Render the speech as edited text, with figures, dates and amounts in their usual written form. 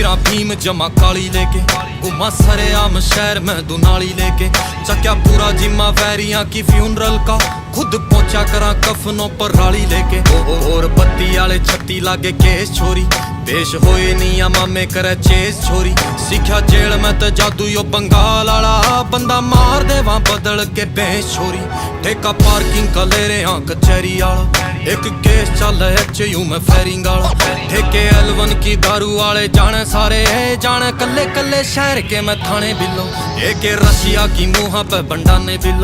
फिरा भीम जमा काली लेके, घुमा सरेआम शहर में दुनाली लेके, चक्या पूरा जिम्मा वैरियां की फ्यूनरल का, खुद पहुंचा करा कफनों पर राली लेके। और बत्ती आले 36 लागे केस छोरी, पेश होए निया मामे करे चेस छोरी, सीखा जेल में तो जादू यो बंगाल आला, बंदा मार देवा बदल के बेस छोरी। ठेका पार्किंग का ले रहे हाँ कचहरी आला, एक केस चल HU में फेरिंग आला। ठेके L1 की दारू वाले जाने सारे, जाने कल्ले कल्ले शहर के मैं थाने बिलो, एक रशिया की मुँह पे बंडा ने बिलो।